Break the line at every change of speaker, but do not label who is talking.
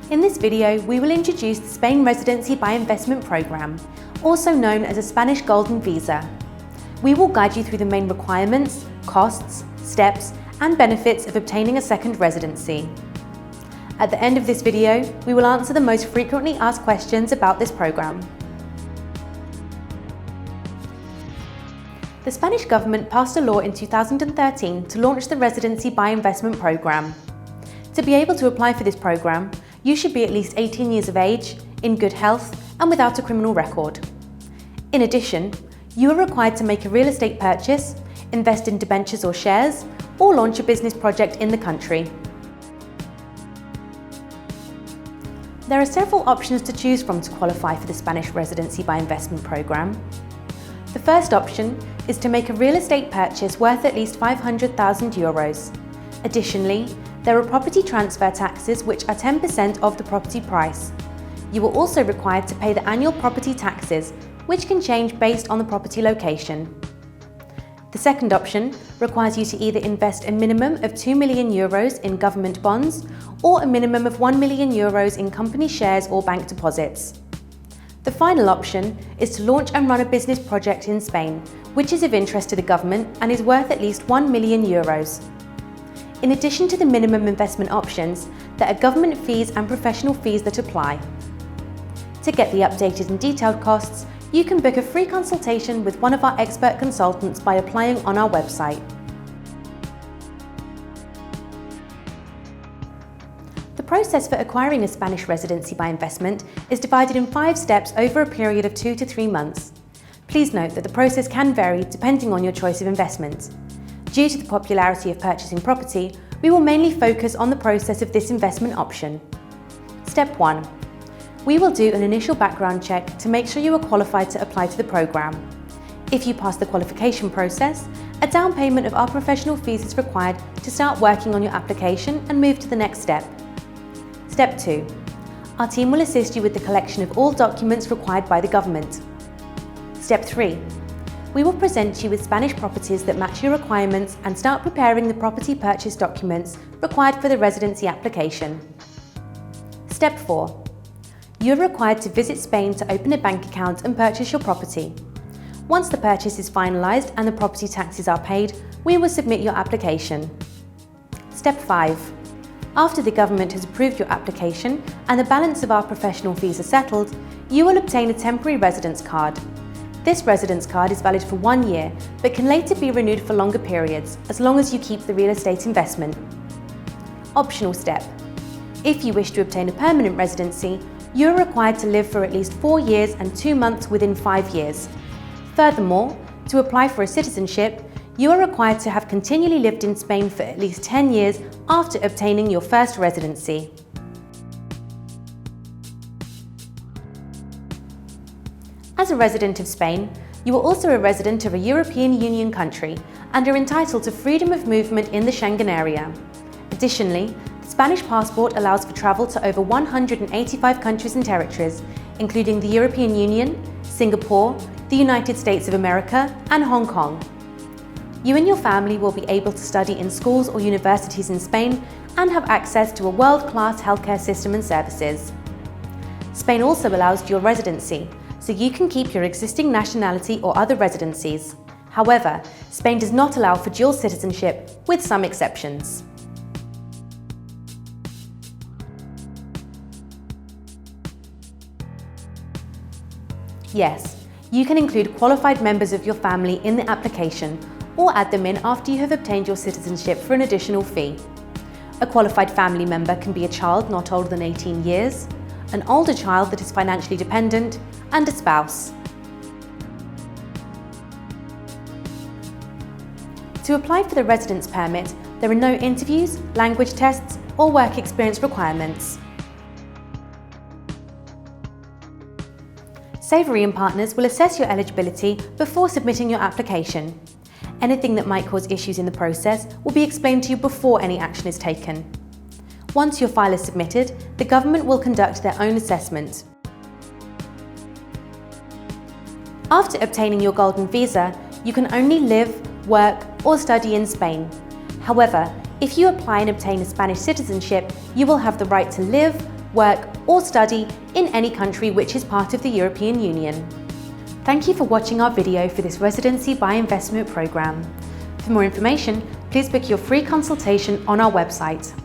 In this video, we will introduce the Spain Residency by Investment Programme, also known as a Spanish Golden Visa. We will guide you through the main requirements, costs, steps, and benefits of obtaining a second residency. At the end of this video, we will answer the most frequently asked questions about this programme. The Spanish government passed a law in 2013 to launch the Residency by Investment Programme. To be able to apply for this programme, you should be at least 18 years of age, in good health, and without a criminal record. In addition, you are required to make a real estate purchase, invest in debentures or shares, or launch a business project in the country. There are several options to choose from to qualify for the Spanish Residency by Investment Programme. The first option is to make a real estate purchase worth at least €500,000. Additionally, there are property transfer taxes which are 10% of the property price. You are also required to pay the annual property taxes, which can change based on the property location. The second option requires you to either invest a minimum of €2 million in government bonds or a minimum of €1 million in company shares or bank deposits. The final option is to launch and run a business project in Spain, which is of interest to the government and is worth at least €1 million. In addition to the minimum investment options, there are government fees and professional fees that apply. To get the updated and detailed costs, you can book a free consultation with one of our expert consultants by applying on our website. The process for acquiring a Spanish residency by investment is divided in 5 steps over a period of 2 to 3 months. Please note that the process can vary depending on your choice of investment. Due to the popularity of purchasing property, we will mainly focus on the process of this investment option. Step 1. We will do an initial background check to make sure you are qualified to apply to the programme. If you pass the qualification process, a down payment of our professional fees is required to start working on your application and move to the next step. Step 2. Our team will assist you with the collection of all documents required by the government. Step 3. We will present you with Spanish properties that match your requirements and start preparing the property purchase documents required for the residency application. Step 4. You are required to visit Spain to open a bank account and purchase your property. Once the purchase is finalised and the property taxes are paid, we will submit your application. Step 5. After the government has approved your application and the balance of our professional fees are settled, you will obtain a temporary residence card. This residence card is valid for 1 year, but can later be renewed for longer periods, as long as you keep the real estate investment. Optional step. If you wish to obtain a permanent residency, you are required to live for at least 4 years and 2 months within 5 years. Furthermore, to apply for a citizenship, you are required to have continually lived in Spain for at least 10 years after obtaining your first residency. As a resident of Spain, you are also a resident of a European Union country and are entitled to freedom of movement in the Schengen area. Additionally, the Spanish passport allows for travel to over 185 countries and territories, including the European Union, Singapore, the United States of America, and Hong Kong. You and your family will be able to study in schools or universities in Spain and have access to a world-class healthcare system and services. Spain also allows dual residency, so you can keep your existing nationality or other residencies. However, Spain does not allow for dual citizenship, with some exceptions. Yes, you can include qualified members of your family in the application or add them in after you have obtained your citizenship for an additional fee. A qualified family member can be a child not older than 18 years, an older child that is financially dependent, and a spouse. To apply for the residence permit, there are no interviews, language tests, or work experience requirements. Savory and partners will assess your eligibility before submitting your application. Anything that might cause issues in the process will be explained to you before any action is taken. Once your file is submitted, the government will conduct their own assessment. After obtaining your golden visa, you can only live, work, or study in Spain. However, If you apply and obtain a Spanish citizenship, you will have the right to live, work, or study in any country which is part of the European Union. Thank you for watching our video for this Residency by Investment programme. For more information, please book your free consultation on our website.